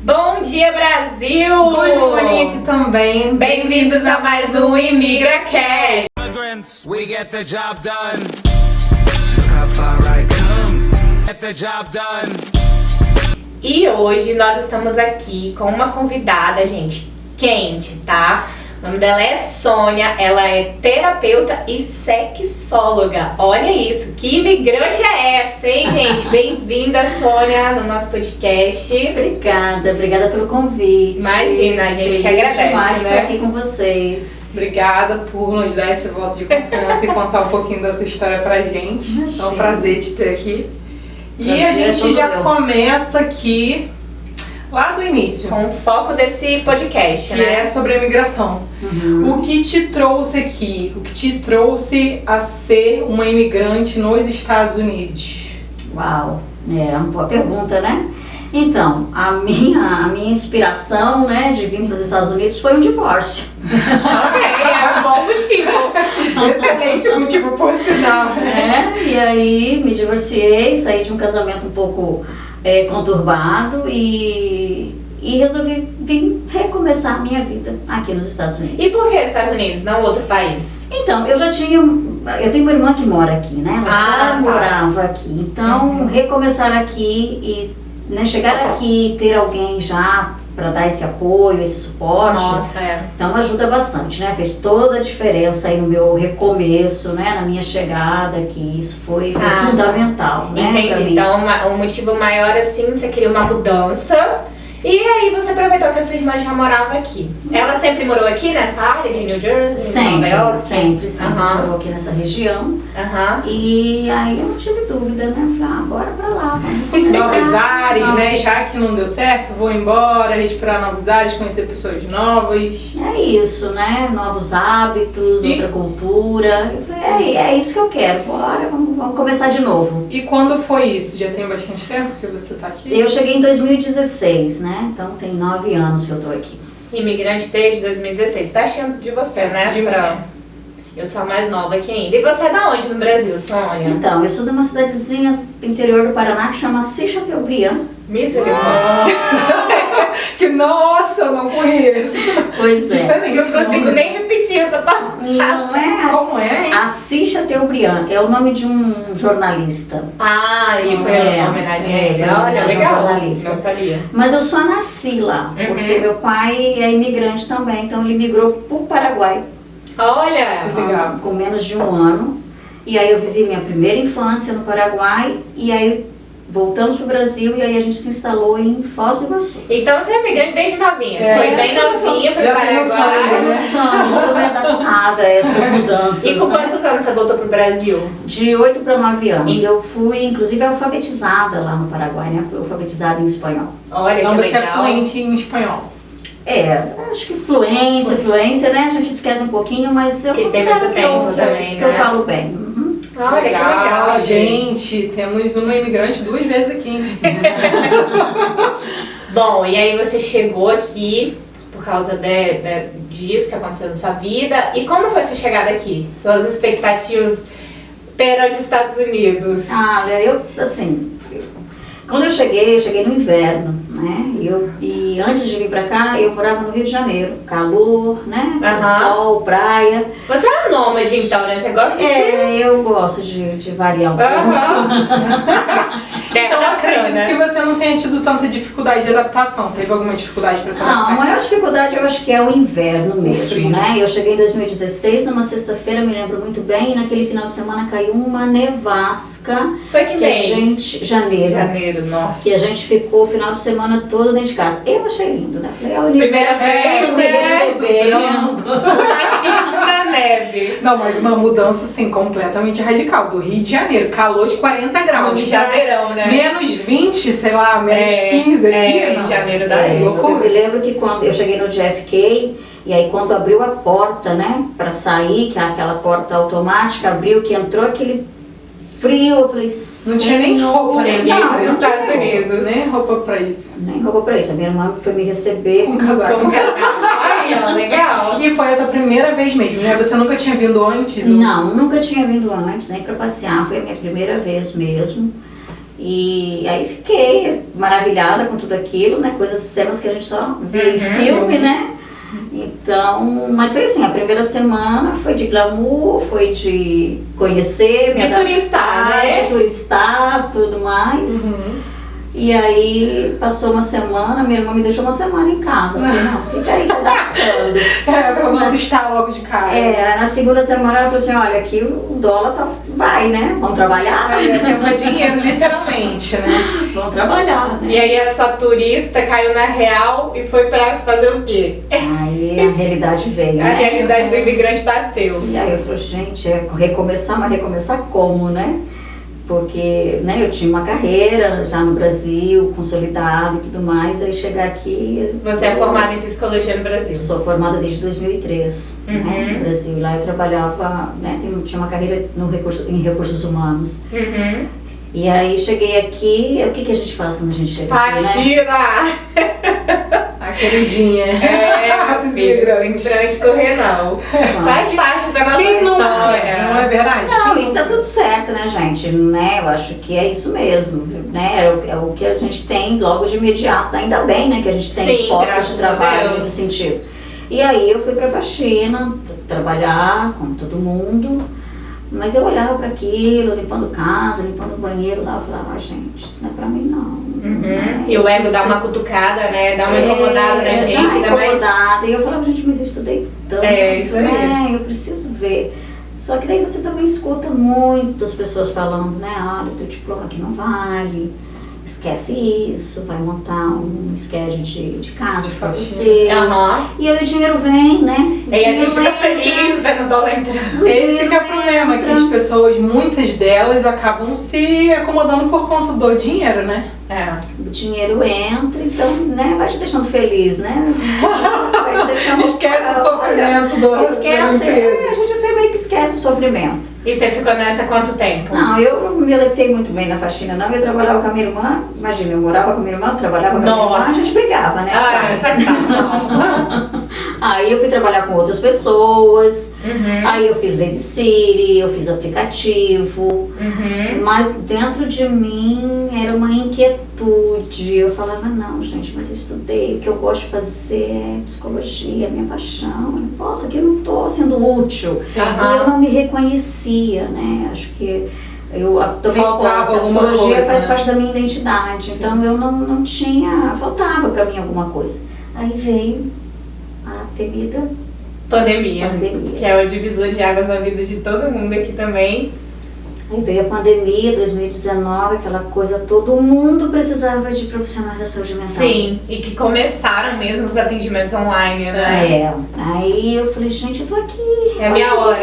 Bom dia, Brasil! Good morning aqui também. Bem-vindos a mais um ImigraCast! Immigrants, we get the job done. Look how far I come. Get the job done. E hoje nós estamos aqui com uma convidada, gente, quente, tá? O nome dela é Sônia, ela é terapeuta e sexóloga. Olha isso, que imigrante é essa, hein, gente? Bem-vinda, Sônia, no nosso podcast. Obrigada pelo convite. Imagina, a gente que agradece, demais né? estar aqui com vocês. Obrigada por nos dar esse voto de confiança e contar um pouquinho da sua história pra gente. Imagina. É um prazer te ter aqui. E Prazer a é gente todo já meu. começa aqui lá do início, Com o foco desse podcast, que né? é sobre a imigração. O que te trouxe aqui? O que te trouxe a ser uma imigrante nos Estados Unidos? Uau, é uma boa pergunta, né? Então, a minha inspiração, né, de vir para os Estados Unidos foi um divórcio. Ok, é um bom motivo. Excelente motivo por sinal. E aí me divorciei, saí de um casamento um pouco conturbado e resolvi vir recomeçar a minha vida aqui nos Estados Unidos. E por que Estados Unidos, não outro país? Então, eu tenho uma irmã que mora aqui, né? Ela já tá. morava aqui. Então, recomeçar aqui e chegar aqui e ter alguém já para dar esse apoio, esse suporte. Nossa, é. Então ajuda bastante, né? Fez toda a diferença aí no meu recomeço, né? Na minha chegada aqui, isso foi fundamental, né? pra Entendi. mim. Então, o motivo maior, assim, você queria uma mudança. E aí você aproveitou que a sua irmã já morava aqui. Ela sempre morou aqui nessa área de New Jersey, Nova York? sempre Aham. morou aqui nessa região. Aham. E aí eu não tive dúvida, né? Falei, bora pra lá, vamos Novos ares, Não. né? Já que não deu certo, vou embora, respirar novos ares, conhecer pessoas novas. É isso, né? Novos hábitos, E- outra cultura. Eu falei, é isso que eu quero, bora, vamos começar de novo. E quando foi isso? Já tem bastante tempo que você tá aqui? Eu cheguei em 2016, né? Então tem 9 anos que eu tô aqui. Imigrante desde 2016. Pertinho de você, né, De Fran? mim. Eu sou a mais nova aqui ainda. E você é da onde no Brasil, Sônia? Então, eu sou de uma cidadezinha do interior do Paraná que chama Chateaubriand. Misericórdia. Que nossa, eu não conheço. Pois é. Diferente. Eu não consigo nem repetir essa palavra. Não é Como é, hein? Assis Chateaubriand, é o nome de um jornalista. Ah, e foi É, uma homenagem a ele. foi uma Olha, homenagem ao legal. jornalista. Não sabia. Mas eu só nasci lá, porque meu pai é imigrante também, então ele migrou para o Paraguai Olha. Que legal. com menos de um ano. E aí eu vivi minha primeira infância no Paraguai, e aí voltamos para o Brasil, e aí a gente se instalou em Foz doIguaçu. Então você é imigrante desde novinha. É, Foi acho bem que já novinha pro já tem o Paraguai. sangue, né? Já estou bem adaptada a essas mudanças. E com né? quantos anos você voltou pro Brasil? De 8 para 9 anos. E- Eu fui, inclusive, alfabetizada lá no Paraguai, né? Fui alfabetizada em espanhol. Olha Então que você é legal. fluente em espanhol. Acho que fluência, né? A gente esquece um pouquinho, mas eu Que tem considero muito que eu, tempo também, que eu né? falo bem. Uhum. Olha que legal, gente. Temos uma imigrante 2 vezes aqui. Bom, e aí você chegou aqui por causa disso que aconteceu na sua vida. E como foi sua chegada aqui? Suas expectativas perante os Estados Unidos? Olha, quando eu cheguei no inverno, né? E antes de vir pra cá, eu morava no Rio de Janeiro. Calor, né? Aham. Sol, praia. Você é uma nômade então, né? Você gosta de... Eu gosto de variar um pouco. Aham. Então eu acredito né? que você não tenha tido tanta dificuldade de adaptação. Teve alguma dificuldade pra se Não, a adaptar? maior dificuldade eu acho que é o inverno mesmo, frio. né? Eu cheguei em 2016, numa sexta-feira, me lembro muito bem, e naquele final de semana caiu uma nevasca. Foi que Que a mês? gente. Janeiro. Nossa. Que a gente ficou o final de semana todo dentro de casa. Eu achei lindo, né? Falei, é o universo Primeira me vez, recebendo. O natismo da neve. Não, mas uma mudança assim completamente radical. Do Rio de Janeiro, calor de 40 graus. De janeirão, né? Menos 20, sei lá, menos 15 aqui. Em não. janeiro da Eu loucura. me lembro que quando eu cheguei no JFK, e aí quando abriu a porta, né, pra sair, que é aquela porta automática, abriu, que entrou aquele frio, eu falei, Não tinha nem roupa. Cheguei Não, nos não Estados tinha Unidos. nem roupa pra isso. nem roupa pra isso. A minha irmã foi me receber. Um casaco. Como casal. Aí, ó, legal. E foi essa primeira vez mesmo, né? Você nunca tinha vindo antes? Não, nunca tinha vindo antes, nem pra passear, foi a minha primeira vez mesmo. E aí fiquei maravilhada com tudo aquilo, né? Cenas que a gente só vê em filme, né? Então, mas foi assim, a primeira semana foi de glamour, foi de conhecer, de turistar, né? De turistar, tudo mais. E aí, passou uma semana, minha irmã me deixou uma semana em casa. Eu falei, não, fica aí se adaptando. Pra não assustar logo de cara. Na segunda semana ela falou assim, olha, aqui o dólar vai, né? Vamos trabalhar. É dinheiro, literalmente, né? Vamos trabalhar, né? E aí a sua turista caiu na real e foi pra fazer o quê? Aí a realidade veio, A né? realidade do imigrante bateu. E aí eu falei, gente, recomeçar, mas recomeçar como, né? Porque, né, eu tinha uma carreira já no Brasil, consolidada e tudo mais, aí chegar aqui... Você é formada em psicologia no Brasil? Sou formada desde 2003, né, no Brasil. E lá eu trabalhava, né, tinha uma carreira em recursos humanos. E aí cheguei aqui, o que a gente faz quando a gente chega aqui, né? Faxina! A queridinha. Dos imigrantes. Imigrante correr não. Faz parte da nossa Quem não história. não é verdade? Não, e tá tudo certo, né, gente? Né? Eu acho que é isso mesmo, né? É o que a gente tem logo de imediato. Ainda bem, né, que a gente tem portas de trabalho nesse sentido. E aí eu fui pra faxina, trabalhar como todo mundo. Mas eu olhava para aquilo, limpando casa, limpando banheiro lá, eu falava, gente, isso não é pra mim não. Né? E o ego dá uma cutucada, né? Dá uma incomodada na gente, ainda mais. E eu falava, gente, mas eu estudei tanto, isso aí. né? Eu preciso ver. Só que daí você também escuta muitas pessoas falando, né? Olha, o teu diploma aqui não vale. Esquece isso, vai montar um schedule de casa pra você. E aí o dinheiro vem, né? E a gente fica feliz vendo o dólar entrando. Esse que é o problema, que as pessoas, muitas delas, acabam se acomodando por conta do dinheiro, né? O dinheiro entra, então, né, vai te deixando feliz, né? Vai te deixando esquece o sofrimento do Esquece, a gente até meio que esquece o sofrimento. E você ficou nessa há quanto tempo? Não, eu não me adaptei muito bem na faxina, não. Eu trabalhava com a minha irmã, imagina, eu morava com a minha irmã, trabalhava com a minha irmã, a gente brigava, né? Faz parte. Aí eu fui trabalhar com outras pessoas, aí eu fiz babysitter, eu fiz aplicativo, mas dentro de mim era uma inquietude. Eu falava, não, gente, mas eu estudei, o que eu gosto de fazer é psicologia, é minha paixão, eu não posso, aqui eu não estou sendo útil. E eu não me reconhecia, né? Acho que eu tomei posse, a psicologia faz parte da minha identidade, então eu não tinha, faltava pra mim alguma coisa. Aí veio a temida pandemia, que é o divisor de águas na vida de todo mundo aqui também. Aí veio a pandemia, 2019, aquela coisa, todo mundo precisava de profissionais da saúde mental. Sim, e que começaram mesmo os atendimentos online, né? Aí eu falei, gente, eu tô aqui. É a minha hora.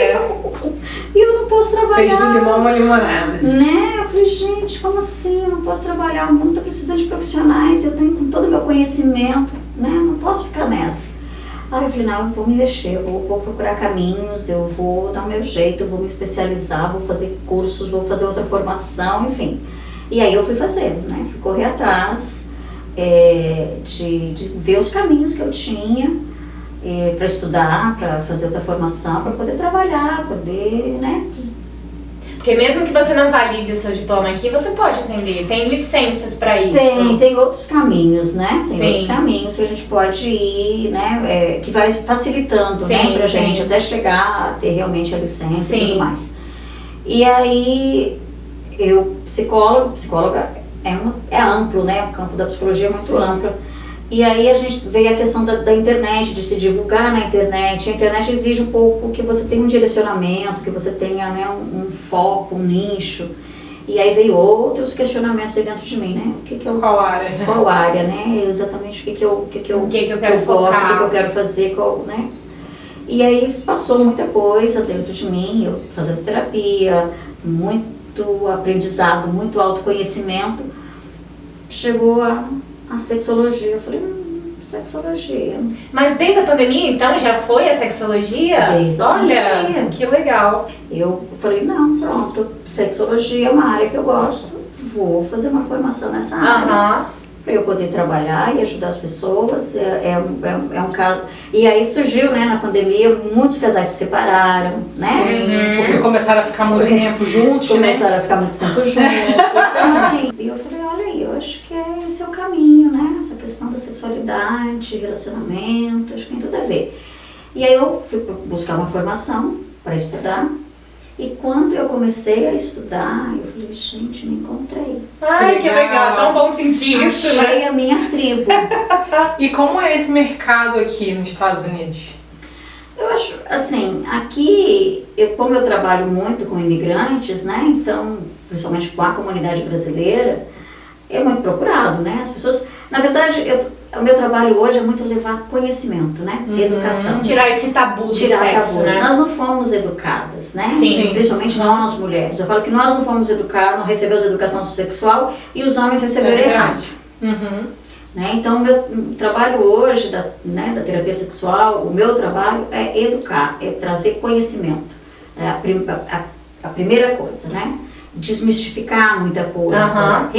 E eu não posso trabalhar. Fez do limão uma limonada. Né? Eu falei, gente, como assim? Eu não posso trabalhar, o mundo tá precisando de profissionais, eu tenho com todo o meu conhecimento, né? Eu não posso ficar nessa. Aí eu falei, não, eu vou me mexer, eu vou procurar caminhos, eu vou dar o meu jeito, eu vou me especializar, vou fazer cursos, vou fazer outra formação, enfim. E aí eu fui fazer, né? Fui correr atrás de ver os caminhos que eu tinha para estudar, para fazer outra formação, para poder trabalhar, poder, né? Porque mesmo que você não valide o seu diploma aqui, você pode atender. Tem licenças para isso. Tem outros caminhos, né? Tem Sim. outros caminhos que a gente pode ir, né? Que vai facilitando, né? Pra gente até chegar a ter realmente a licença e tudo mais. E aí, psicóloga é amplo, né? O campo da psicologia é muito amplo. E aí a gente veio a questão da internet, de se divulgar na internet. A internet exige um pouco que você tenha um direcionamento, que você tenha, né, um foco, um nicho. E aí veio outros questionamentos aí dentro de mim, né? Qual área? Qual área, né? Exatamente o que eu quero focar, o que eu quero fazer, né? E aí passou muita coisa dentro de mim, eu fazendo terapia, muito aprendizado, muito autoconhecimento. Chegou a sexologia, eu falei, sexologia. Mas desde a pandemia, então, já foi a sexologia? Desde a pandemia. Que legal. Eu falei, não, pronto, sexologia é uma área que eu gosto, vou fazer uma formação nessa área. Para eu poder trabalhar e ajudar as pessoas, é um caso. E aí surgiu, né, na pandemia, muitos casais se separaram, né? Porque começaram a ficar muito tempo juntos, Começaram a ficar muito tempo juntos. Então, assim, eu sexualidade, relacionamento, acho que tem tudo a ver. E aí eu fui buscar uma formação para estudar. E quando eu comecei a estudar, eu falei, gente, me encontrei. Ai, que legal, tão bom sentir isso, Achei né? a minha tribo. E como é esse mercado aqui nos Estados Unidos? Eu acho, assim, aqui, como eu trabalho muito com imigrantes, né, então, principalmente com a comunidade brasileira, é muito procurado, né, as pessoas, na verdade, o meu trabalho hoje é muito levar conhecimento, né, educação. Tirar esse tabu do Tirar sexo, tabus. né? Nós não fomos educadas, né? Sim. Principalmente nós, mulheres. Eu falo que nós não fomos educadas, não recebemos educação sexual e os homens receberam errado. Né? Então, o meu trabalho hoje da terapia sexual, o meu trabalho é educar, é trazer conhecimento. É a primeira coisa, né? Desmistificar muita coisa,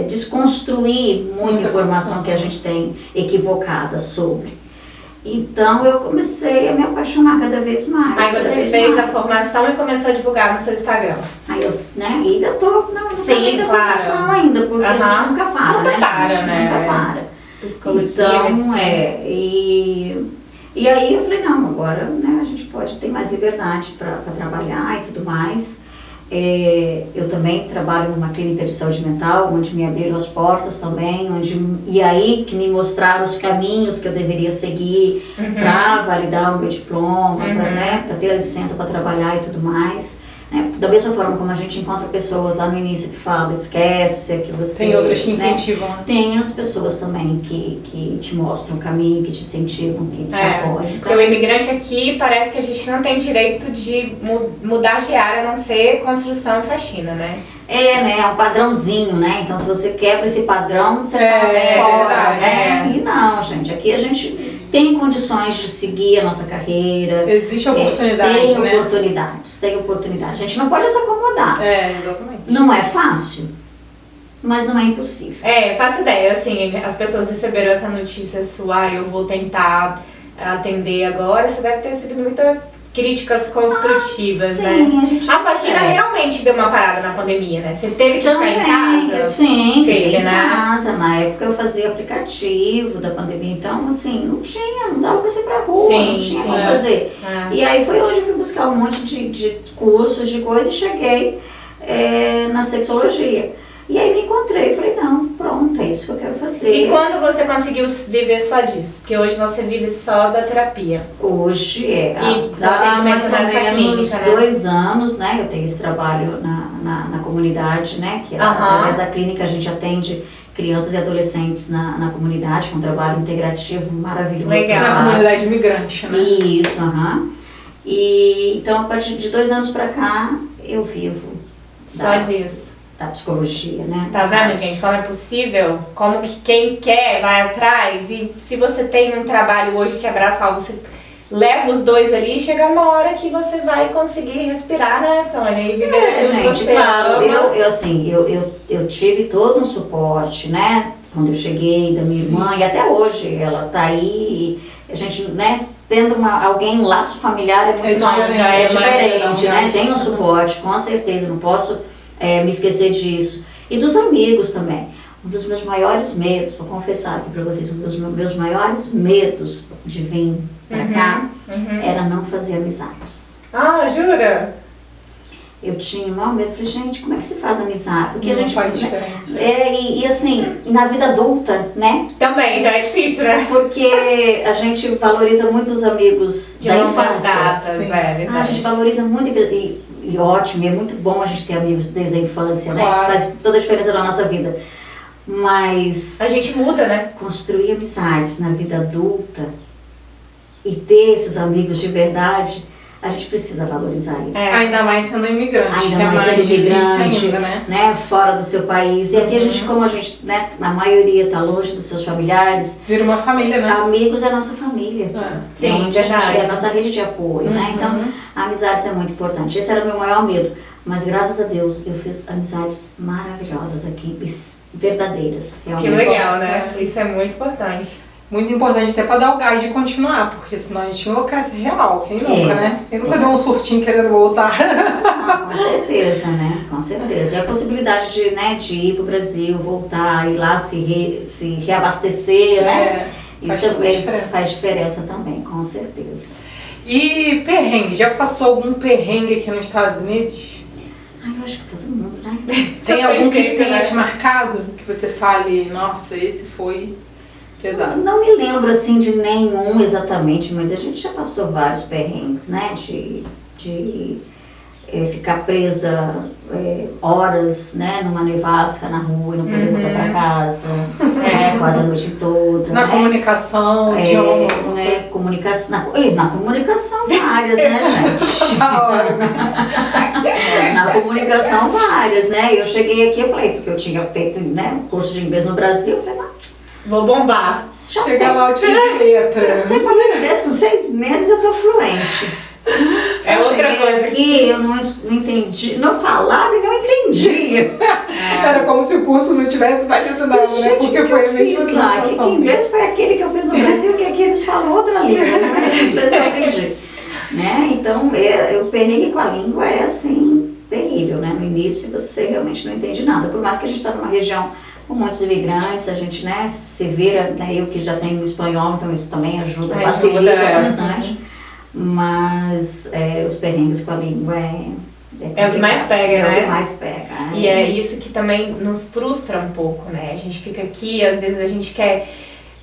desconstruir muita informação que a gente tem equivocada sobre. Então eu comecei a me apaixonar cada vez mais. Aí você fez a formação e começou a divulgar no seu Instagram. Aí eu, né, ainda tô na Sim, claro. formação ainda, porque a gente nunca para, Nunca né, para, gente? né? Nunca para. Psicologia, Então, medicina. e aí eu falei, não, agora, né, a gente pode ter mais liberdade para trabalhar e tudo mais. Eu também trabalho numa clínica de saúde mental, onde me abriram as portas também, e aí que me mostraram os caminhos que eu deveria seguir para validar o meu diploma, para ter a licença para trabalhar e tudo mais. Né? Da mesma forma como a gente encontra pessoas lá no início que falam, esquece, que você... Tem outras que né? incentivam. Tem as pessoas também que te mostram o caminho, que te incentivam, que te apoiam. Porque o imigrante aqui parece que a gente não tem direito de mudar de área, a não ser construção e faxina, né? Né? É um padrãozinho, né? Então, se você quebra esse padrão, você tá fora, verdade, né? E não, gente, aqui a gente tem condições de seguir a nossa carreira. Existe oportunidade, tem né? Tem oportunidades. A gente não pode se acomodar. Exatamente. Não é fácil, mas não é impossível. Faço ideia, assim, as pessoas receberam essa notícia sua, eu vou tentar atender agora, você deve ter recebido muitas críticas construtivas, sim, né? A gente A faxina realmente deu uma parada na pandemia, né? Você teve que ficar em casa? Sim, fiquei em né? casa. Na época eu fazia aplicativo da pandemia, então assim, não dava pra sair pra rua, não tinha como fazer. E aí foi onde eu fui buscar um monte de cursos, de coisas e cheguei na sexologia. E aí me encontrei, falei, não, pronto, é isso que eu quero fazer. E quando você conseguiu viver só disso? Porque hoje você vive só da terapia. Hoje dá atendimento mais ou nessa menos clínica, né? 2 anos, né? Eu tenho esse trabalho na comunidade, né? Que através da clínica a gente atende crianças e adolescentes na comunidade, que é um trabalho integrativo maravilhoso. Legal. Na comunidade imigrante, né? Isso, E então, a partir de 2 anos pra cá, eu vivo Só disso. da psicologia, né? Tá vendo, gente? Como é possível? Como que quem quer vai atrás. E se você tem um trabalho hoje que é braçal, você leva os dois ali e chega uma hora que você vai conseguir respirar, né, Sônia? E viver aquilo que gente, você claro. ama. Eu tive todo um suporte, né? Quando eu cheguei da minha irmã, e até hoje ela tá aí, e a gente, né? Tendo um laço familiar é muito mais diferente, né? Tem um suporte, com certeza, não posso me esquecer disso. E dos amigos também. Um dos meus maiores medos, vou confessar aqui pra vocês, um dos meus maiores medos de vir pra cá era não fazer amizades. Ah, jura? Eu tinha o maior medo, falei, gente, como é que se faz amizade? Porque a gente faz diferente. E assim, e na vida adulta, né? Também, já é difícil, né? Porque a gente valoriza muito os amigos De da longas infância. datas, verdade. A gente valoriza muito e ótimo, e é muito bom a gente ter amigos desde a infância, né? Claro. Isso faz toda a diferença na nossa vida. Mas A gente muda, né? construir amizades na vida adulta e ter esses amigos de verdade, a gente precisa valorizar isso. Ainda mais sendo imigrante, Ainda que é mais mais sendo difícil imigrante, ainda, né? Fora do seu país. E aqui a gente, como a gente, né, a maioria está longe dos seus familiares, Vira uma família, né? amigos é a nossa família. Sim, onde a gente verdade. é a nossa rede de apoio, né? Então, amizades é muito importante. Esse era o meu maior medo. Mas graças a Deus, eu fiz amizades maravilhosas aqui, verdadeiras, realmente. Que legal, né? Isso é muito importante. Muito importante até pra dar o gás de continuar, porque senão a gente enlouquece real. Quem nunca, né? Quem nunca deu um surtinho querendo voltar? Com certeza, né? Com certeza. E a possibilidade de, né, de ir pro Brasil, voltar, ir lá se reabastecer, né? Isso faz diferença também, com certeza. E perrengue? Já passou algum perrengue aqui nos Estados Unidos? Ai, eu acho que todo mundo, né? Tem algum que tenha né? te marcado? Que você fale, nossa, esse foi pesado. Não me lembro, assim, de nenhum exatamente, mas a gente já passou vários perrengues, né? De ficar presa horas, né? Numa nevasca na rua e não poder voltar pra casa, quase a noite toda. Na né? comunicação, idioma. Né? Na comunicação várias, né, gente? Da hora, né? Na comunicação várias, né? Eu cheguei aqui, eu falei, porque eu tinha feito, né, curso de inglês no Brasil, eu falei, Vou bombar. já sei. Chega lá, eu tiro de letra. Você falou inglês, com 6 meses eu tô fluente. É outra Cheguei coisa aqui, eu não entendi, não falava e não entendia. Era como se o curso não tivesse valido nada, né? Gente, Porque o que foi a eu mesma fiz lá? Que sensação. inglês foi aquele que eu fiz no Brasil, que aqui eles falam outra língua, né? O inglês que eu aprendi. Né? Então, o perrengue com a língua é assim, terrível, né? No início você realmente não entende nada. Por mais que a gente está numa região com muitos imigrantes, a gente, né, se vira, né? Eu que já tenho espanhol, então isso também ajuda, facilita bastante. Mas os perrengues com a língua É o que mais pega, né? É o que mais pega. E é isso que também nos frustra um pouco, né? A gente fica aqui, às vezes a gente quer...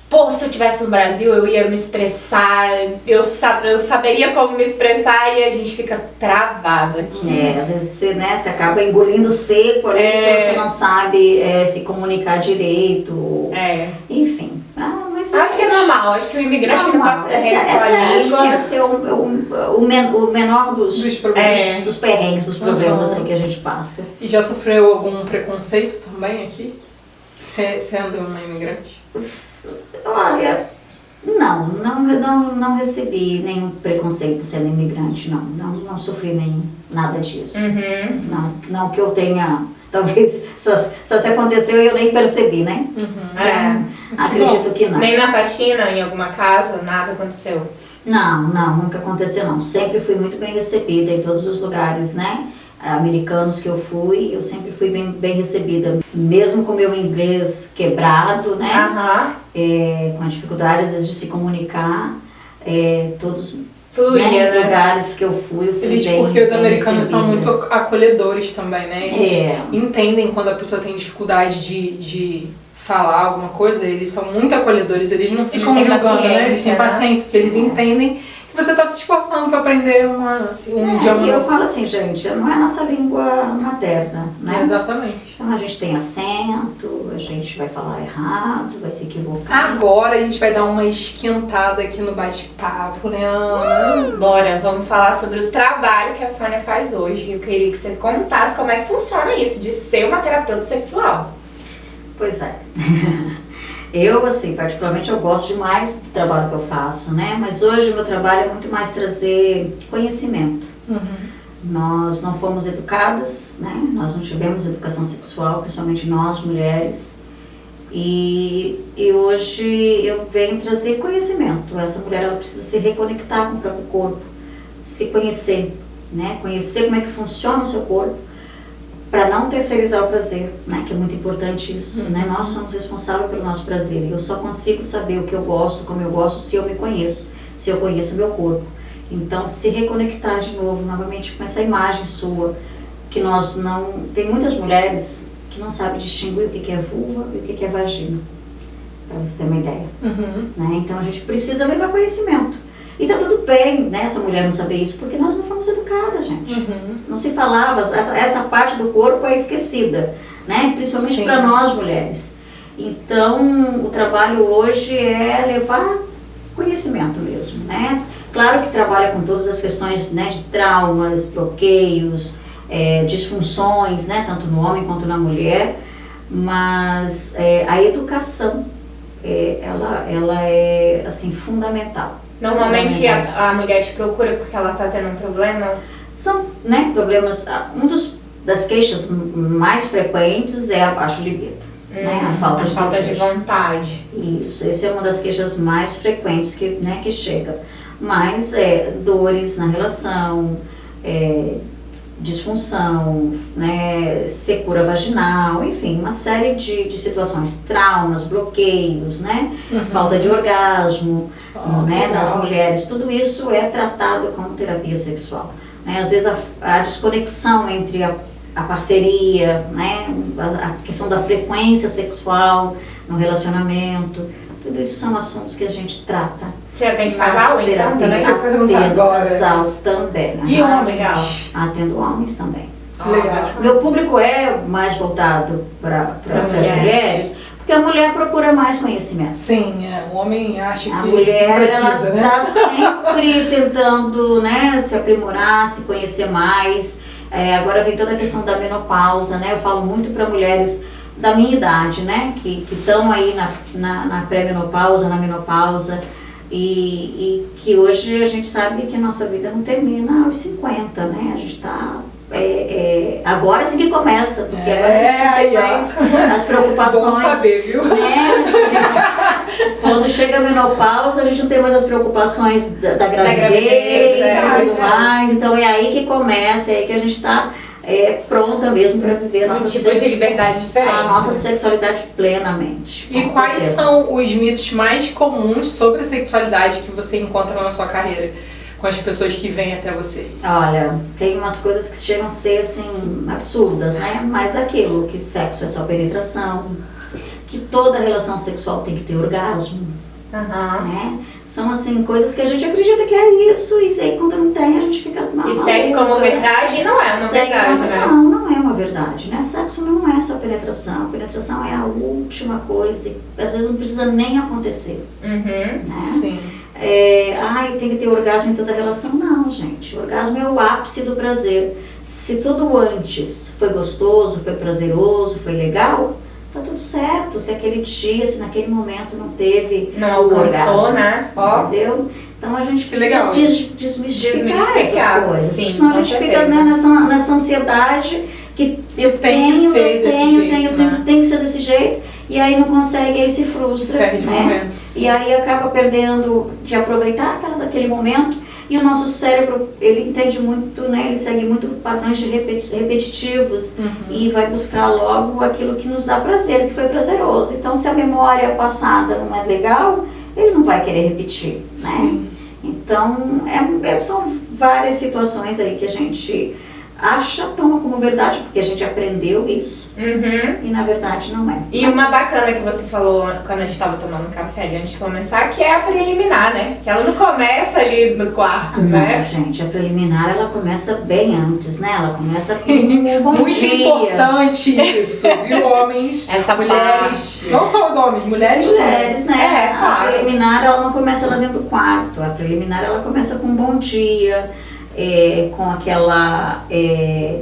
Pô, se eu estivesse no Brasil, eu ia me expressar, eu saberia como me expressar e a gente fica travado aqui. Às vezes você acaba engolindo seco, né? Porque você não sabe se comunicar direito. Enfim. Mas acho que é normal, acho que o imigrante que não passa perrengue com a língua... Acho que esse é o menor dos problemas, dos perrengues, dos problemas aí que a gente passa. E já sofreu algum preconceito também aqui? Sendo uma imigrante? Olha, não recebi nenhum preconceito sendo imigrante, não sofri nada disso. Não que eu tenha, talvez só se aconteceu e eu nem percebi, né? Acredito que não. Nem na faxina, em alguma casa, nada aconteceu? Não, nunca aconteceu não. Sempre fui muito bem recebida em todos os lugares, né? Americanos que eu fui, eu sempre fui bem recebida. Mesmo com o meu inglês quebrado, né? Com dificuldade às vezes de se comunicar, todos né? lugares que eu fui Feliz bem porque os americanos são recebida. muito acolhedores também, né? Eles entendem quando a pessoa tem dificuldade de falar alguma coisa, eles são muito acolhedores, eles não ficam julgando, né? Eles têm paciência, porque eles entendem que você está se esforçando para aprender um idioma. E eu falo assim, gente, não é a nossa língua materna, né? Exatamente. Então a gente tem acento, a gente vai falar errado, vai se equivocar. Agora a gente vai dar uma esquentada aqui no bate-papo, Leandra. Bora, vamos falar sobre o trabalho que a Sônia faz hoje. Eu queria que você contasse como é que funciona isso, de ser uma terapeuta sexual. Pois é. Eu, assim, particularmente eu gosto demais do trabalho que eu faço, né? Mas hoje o meu trabalho é muito mais trazer conhecimento. Nós não fomos educadas, né? Nós não tivemos educação sexual, principalmente nós, mulheres. E hoje eu venho trazer conhecimento. Essa mulher, ela precisa se reconectar com o próprio corpo, se conhecer, né? Conhecer como é que funciona o seu corpo, para não terceirizar o prazer, né? Que é muito importante isso, né? Nós somos responsáveis pelo nosso prazer. E eu só consigo saber o que eu gosto, como eu gosto, se eu me conheço, se eu conheço o meu corpo. Então, se reconectar de novo, novamente, com essa imagem sua, que nós não... Tem muitas mulheres que não sabem distinguir o que é vulva e o que é vagina, para você ter uma ideia. Né? Então, a gente precisa levar conhecimento. E tá tudo bem, né, essa mulher não saber isso, porque nós não fomos educadas, gente. Não se falava, essa parte do corpo é esquecida, né, principalmente para nós mulheres. Então, o trabalho hoje é levar conhecimento mesmo, né. Claro que trabalha com todas as questões, né, de traumas, bloqueios, disfunções, né, tanto no homem quanto na mulher, mas a educação, ela é, assim, fundamental. Normalmente a mulher te procura porque ela tá tendo um problema? São, né, problemas, das queixas mais frequentes é a baixa libido. né? A falta de desejo. vontade. Isso, essa é uma das queixas mais frequentes que chega. Mas dores na relação, disfunção, né, secura vaginal, enfim, uma série de situações, traumas, bloqueios, né, falta de orgasmo, né, das mulheres, tudo isso é tratado como terapia sexual. Né? Às vezes a desconexão entre a parceria, né, a questão da frequência sexual no relacionamento, tudo isso são assuntos que a gente trata. Você atende casal, então? Atendo casal também. E homens? Atendo homens também. Legal. Meu público é mais voltado para as mulheres, porque a mulher procura mais conhecimento. Sim, o homem acha que a mulher precisa, ela está sempre tentando, né, se aprimorar, se conhecer mais. Agora vem toda a questão da menopausa, né? Eu falo muito para mulheres da minha idade, né, que estão aí na pré-menopausa, na menopausa, e que hoje a gente sabe que a nossa vida não termina aos 50, né, a gente está... agora sim que começa, porque agora a gente tem mais as preocupações. Bom saber, viu? Né? Quando chega a menopausa, a gente não tem mais as preocupações da gravidez e tudo mais, então é aí que começa, é aí que a gente está pronta mesmo para viver a nossa de liberdade diferente. A nossa sexualidade plenamente. E quais são os mitos mais comuns sobre a sexualidade que você encontra na sua carreira com as pessoas que vêm até você? Olha, tem umas coisas que chegam a ser assim absurdas, né? Mas aquilo que sexo é só penetração, que toda relação sexual tem que ter orgasmo, né? São assim coisas que a gente acredita que é isso, e aí quando não tem a gente fica mal. E segue como verdade e não é uma verdade, né? Não é uma verdade, né? Sexo não é só penetração. Penetração é a última coisa, e às vezes não precisa nem acontecer, né? Sim. Tem que ter orgasmo em toda relação. Não, gente. O orgasmo é o ápice do prazer. Se tudo antes foi gostoso, foi prazeroso, foi legal, tá tudo certo. Se aquele dia, se naquele momento não teve o orgasmo, né? Entendeu? Então a gente precisa desmistificar essas coisas. Sim, senão a gente fica, né, nessa ansiedade que eu tenho que ser desse jeito. E aí não consegue, aí se frustra, perde né? Momentos, e aí acaba perdendo de aproveitar daquele momento. E o nosso cérebro, ele entende muito, né? Ele segue muito padrões repetitivos e vai buscar logo aquilo que nos dá prazer, que foi prazeroso. Então, se a memória passada não é legal, ele não vai querer repetir, né? Sim. Então, são várias situações aí que a gente toma como verdade, porque a gente aprendeu isso, e na verdade não é. E uma bacana que você falou quando a gente estava tomando café ali antes de começar, que é a preliminar, né? Que ela não começa ali no quarto, né? Não, gente, a preliminar ela começa bem antes, né? Ela começa com um bom Muito dia. importante isso, viu, homens? Essa mulheres, parte. não só os homens, mulheres né? Claro. A preliminar ela não começa lá dentro do quarto, a preliminar ela começa com um bom dia. Com aquela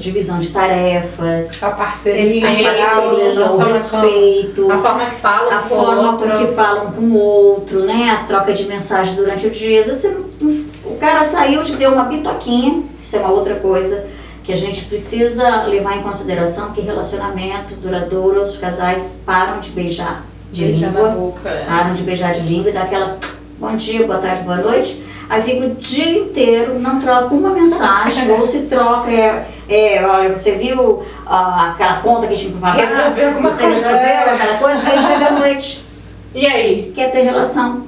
divisão de tarefas, a parceria, o respeito, a forma que falam, a forma com que falam com o outro, né? A troca de mensagens durante o dia. O cara saiu, te deu uma pitoquinha, isso é uma outra coisa que a gente precisa levar em consideração, que relacionamento duradouro, os casais param de beijar de língua, na boca, param de beijar de língua e dá aquela bom dia, boa tarde, boa noite. Aí fica o dia inteiro, não troca uma mensagem, ou se troca, olha, você viu aquela conta que tinha que pagar? Resolveu alguma você coisa. resolveu aquela coisa? Aí chega a noite. E aí? Quer ter relação?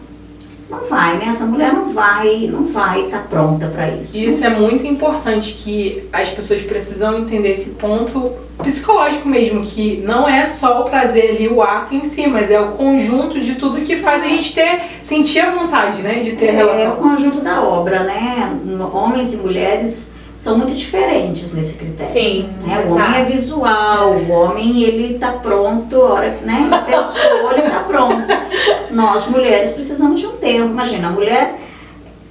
Não vai, né? Essa mulher não vai estar pronta para isso. E isso é muito importante, que as pessoas precisam entender esse ponto psicológico mesmo, que não é só o prazer ali, o ato em si, mas é o conjunto de tudo que faz a gente sentir a vontade, né, de ter relação. É o conjunto da obra, né? Homens e mulheres são muito diferentes nesse critério. Sim, né? O homem é visual, o homem ele tá pronto, a hora que, né, pensou, ele tá pronto. Nós mulheres precisamos de um tempo. Imagina,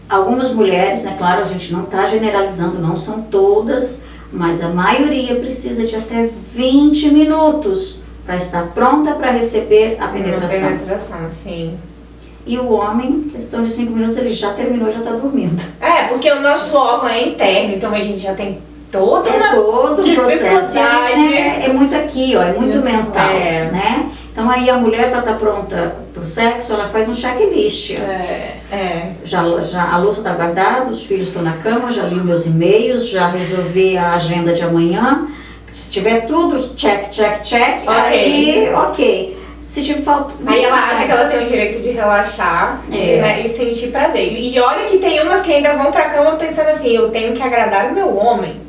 algumas mulheres, né, claro, a gente não está generalizando, não são todas, mas a maioria precisa de até 20 minutos para estar pronta para receber a penetração. Penetração, sim. E o homem, questão de 5 minutos, ele já terminou, já está dormindo. Porque o nosso órgão é interno, então a gente já tem todo o processo. E a gente, né, é muito aqui, ó, é muito mental, né? Então aí a mulher, para estar pronta para o sexo, ela faz um checklist. Já a louça está guardada, os filhos estão na cama, já li meus e-mails, já resolvi a agenda de amanhã. Se tiver tudo, check, check, check, aí ok. Se tiver falta... Aí ela acha que ela tem o direito de relaxar, né, e sentir prazer. E olha que tem umas que ainda vão pra cama pensando assim, eu tenho que agradar o meu homem.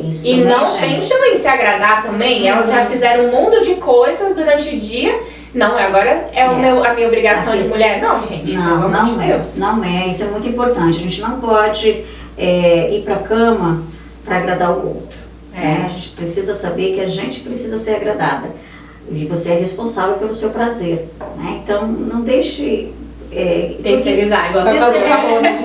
Isso e também, não gente. pensam em se agradar também. Elas já fizeram um mundo de coisas durante o dia. Não, agora a minha obrigação de mulher. Não, gente, não, não é. Deus. Não é, isso é muito importante. A gente não pode ir pra cama pra agradar o outro. Né? A gente precisa saber que a gente precisa ser agradada. E você é responsável pelo seu prazer, né? Então, não deixe... terceirizar, igual você falou, né?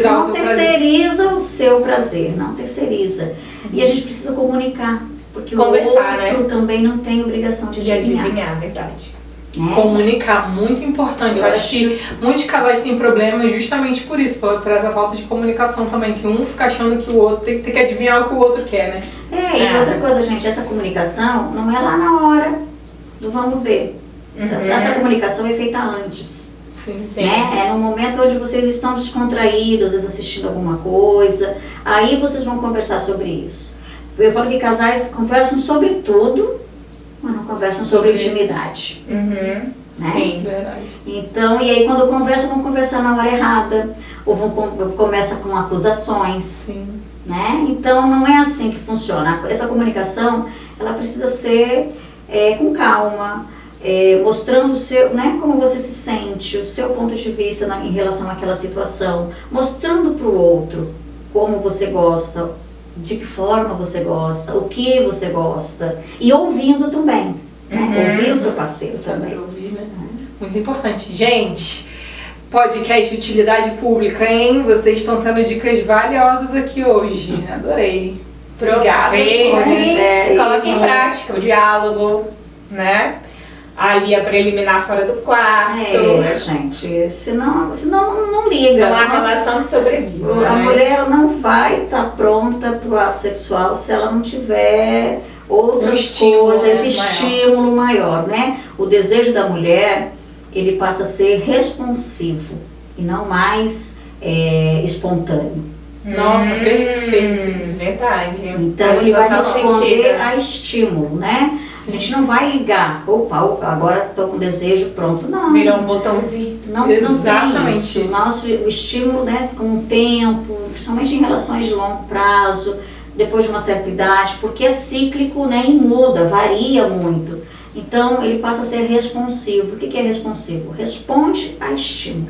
Não terceiriza o seu prazer, não terceiriza. E a gente precisa comunicar, porque Conversar, o outro também não tem obrigação de adivinhar, verdade. Comunicar, muito importante. Eu acho que muitos casais têm problemas justamente por isso, por essa falta de comunicação também, que um fica achando que o outro tem que adivinhar o que o outro quer, né? E outra coisa, gente, essa comunicação não é lá na hora do vamos ver. Essa comunicação é feita antes. Sim. Né? É no momento onde vocês estão descontraídos, às vezes assistindo alguma coisa, aí vocês vão conversar sobre isso. Eu falo que casais conversam sobre tudo, mas não conversam sobre intimidade. Né? Sim, verdade. Então, e aí quando conversam, vão conversar na hora errada, ou começa com acusações. Sim. Né? Então, não é assim que funciona. Essa comunicação, ela precisa ser com calma, mostrando o seu, né, como você se sente, o seu ponto de vista em relação àquela situação, mostrando para o outro como você gosta, de que forma você gosta, o que você gosta, e ouvindo também, né? Ouvir o seu parceiro também. Ouvir, né? Muito importante. Gente, podcast de utilidade pública, hein? Vocês estão tendo dicas valiosas aqui hoje. Adorei. Obrigada, Sônia. Coloca em prática o diálogo, né? Ali a preliminar fora do quarto. Gente, senão não liga. Não há relação que sobrevive. A mulher não vai estar pronta para o ato sexual se ela não tiver outras coisas, esse estímulo maior, né? O desejo da mulher, ele passa a ser responsivo e não mais espontâneo. Nossa, perfeito. Verdade. Então ele vai responder a estímulo, né? Sim. A gente não vai ligar, opa, agora estou com desejo, pronto, não. Virou um botãozinho. Não, exatamente. O estímulo, né, com o tempo, principalmente em relações de longo prazo, depois de uma certa idade, porque é cíclico, né, e muda, varia muito. Então ele passa a ser responsivo. O que é responsivo? Responde a estímulo.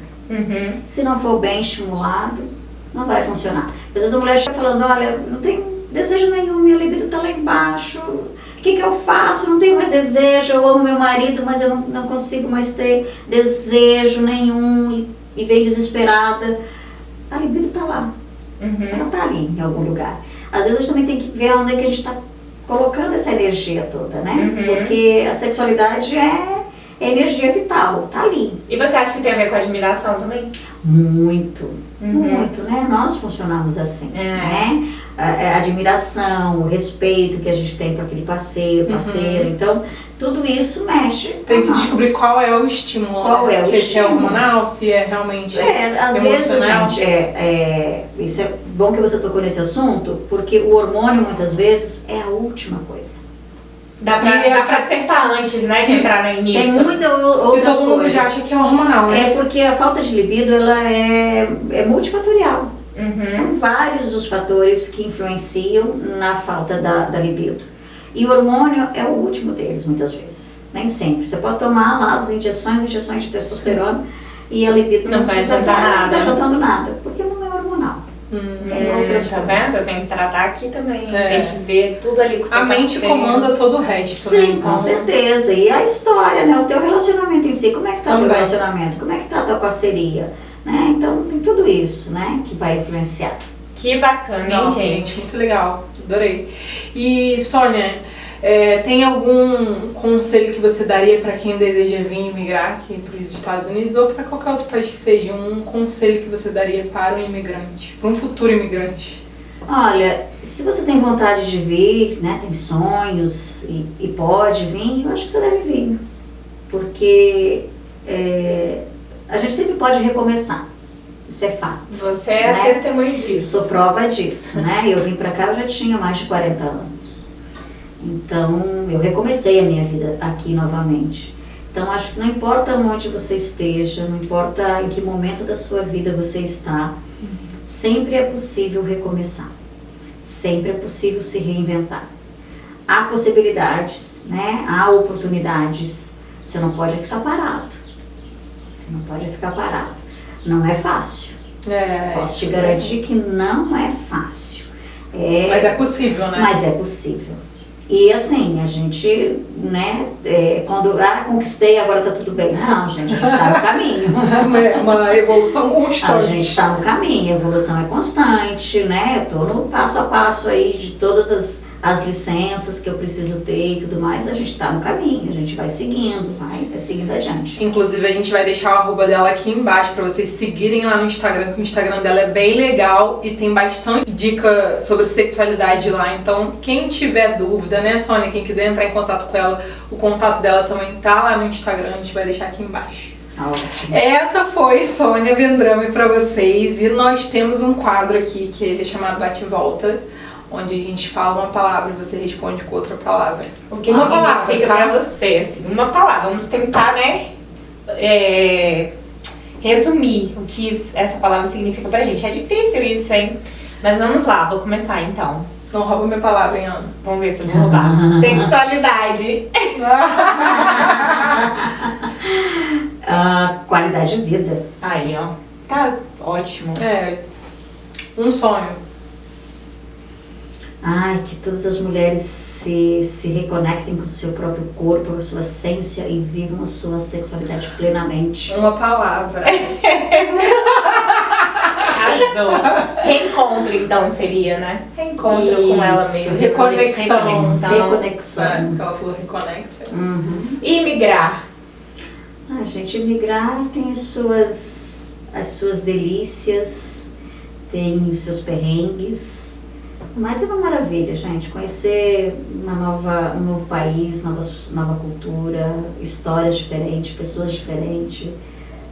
Se não for bem estimulado, não vai funcionar. Às vezes a mulher chega falando, olha, não tenho desejo nenhum, minha libido está lá embaixo, o que eu faço? Não tenho mais desejo, eu amo meu marido, mas eu não consigo mais ter desejo nenhum, e vem desesperada. A libido está lá, ela está ali em algum lugar. Às vezes a gente também tem que ver onde é que a gente está colocando essa energia toda, né? Porque a sexualidade é energia vital, tá ali. E você acha que tem a ver com a admiração também? Muito, né? Nós funcionamos assim, né? A admiração, o respeito que a gente tem para aquele parceira. Então, tudo isso mexe. Tem que descobrir qual é o estímulo. Qual é o estímulo? Se é hormonal, se é realmente às emocional. vezes, gente, isso é bom que você tocou nesse assunto, porque o hormônio, muitas vezes, é a última coisa. Dá pra acertar antes, né, de entrar nisso. Tem muita outras coisas. E todo mundo já acha que é hormonal, né? É porque a falta de libido, ela é multifatorial. São vários os fatores que influenciam na falta da libido. E o hormônio é o último deles, muitas vezes. Nem sempre. Você pode tomar lá as injeções de testosterona e a libido não vai adiantar nada. Não está adiantando nada, porque não é hormonal. Tem outras coisas. Vendo? Tem que tratar aqui também. Tem que ver tudo ali com o seu A mente comanda todo o resto. Sim, né? com certeza. E a história, né? O teu relacionamento em si. Como é que tá o teu relacionamento? Como é que tá a tua parceria? Né? Então tem tudo isso, né? Que vai influenciar. Que bacana, Nossa, gente, muito legal. Adorei. E, Sônia, tem algum conselho que você daria para quem deseja vir migrar aqui para os Estados Unidos ou para qualquer outro país que seja? Um conselho que você daria para um imigrante, para um futuro imigrante? Olha, se você tem vontade de vir, né, tem sonhos e pode vir, eu acho que você deve vir. porque a gente sempre pode recomeçar. Isso é fato. Você é né? testemunha disso. Sou prova disso, né? Eu vim pra cá, eu já tinha mais de 40 anos. Então, eu recomecei a minha vida aqui novamente. Então, acho que não importa onde você esteja, não importa em que momento da sua vida você está, sempre é possível recomeçar. Sempre é possível se reinventar. Há possibilidades, né? Há oportunidades. Você não pode ficar parado. Você não pode ficar parado. Não é fácil. Posso te garantir que não é fácil. Mas é possível, né? Mas é possível. E assim, a gente, né, quando, conquistei, agora tá tudo bem. Não, gente, a gente tá no caminho. Uma evolução constante. A gente tá no caminho, a evolução é constante, né? Eu tô no passo a passo aí de todas as licenças que eu preciso ter e tudo mais. A gente tá no caminho, a gente vai seguindo, vai seguindo adiante. Inclusive, a gente vai deixar o arroba dela aqui embaixo pra vocês seguirem lá no Instagram, que o Instagram dela é bem legal e tem bastante dica sobre sexualidade lá. Então, quem tiver dúvida, né, Sônia, quem quiser entrar em contato com ela, o contato dela também tá lá no Instagram, a gente vai deixar aqui embaixo. Ótimo. Essa foi Sônia Vendrame pra vocês e nós temos um quadro aqui que ele é chamado Bate e Volta, onde a gente fala uma palavra e você responde com outra palavra. O que uma palavra fica pra você, assim, uma palavra. Vamos tentar, né, resumir o que essa palavra significa pra gente. É difícil isso, hein? Mas vamos lá, vou começar então. Não rouba minha palavra, hein, Ana? Vamos ver se eu vou roubar. Sexualidade. Qualidade de vida. Aí, ó. Tá ótimo. Um sonho. Ai, que todas as mulheres se reconectem com o seu próprio corpo, com a sua essência e vivam a sua sexualidade plenamente. Uma palavra. Arrasou. Reencontro, então, seria, né? Reencontro com ela mesma. Reconexão. Reconexão. Ela falou reconecta. Uhum. E migrar. Gente, migrar tem as suas delícias, tem os seus perrengues. Mas é uma maravilha, gente, conhecer um novo país, nova cultura, histórias diferentes, pessoas diferentes,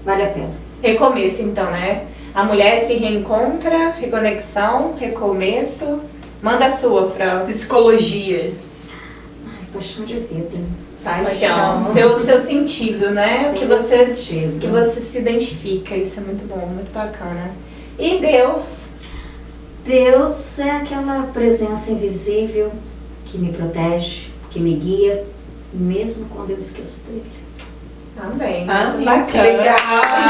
vale a pena. Recomeço, então, né? A mulher se reencontra, reconexão, recomeço. Manda a sua, Fran. Psicologia. Paixão de vida. Paixão. Seu sentido, né? O que você se identifica. Isso é muito bom, muito bacana. E Deus? Deus é aquela presença invisível que me protege, que me guia, mesmo quando eu esqueço dele. Amém. Muito bacana. Legal,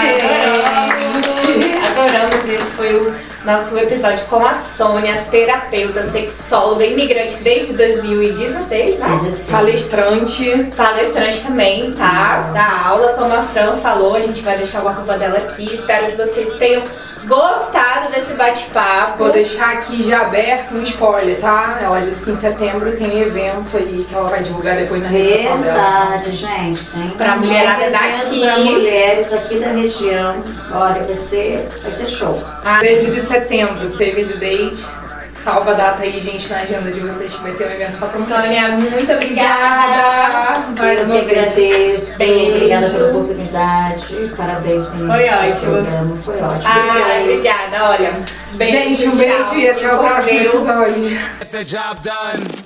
gente. Adoramos. Esse foi o nosso episódio com a Sônia, terapeuta, sexóloga, imigrante desde 2016, né? Palestrante também, tá? Da aula, como a Fran falou, a gente vai deixar o arroba dela aqui. Espero que vocês tenham gostado desse bate-papo. Vou deixar aqui já aberto um spoiler, tá? Ela disse que em setembro tem evento aí que ela vai divulgar depois na rede social dela. Verdade, gente. Tem pra mulherada daqui. Pra mulheres aqui da região. Olha, vai ser show. 13 de setembro, save the date. Salva a data aí, gente, na agenda de vocês, que vai ter um evento só pra mulheres. Sônia, muito obrigada. Mais uma vez. Agradeço. Obrigada pela oportunidade. Parabéns, meninas. Foi ótimo. Foi ótimo. Obrigada. Olha, gente, um beijo e até o próximo episódio. Get the job done.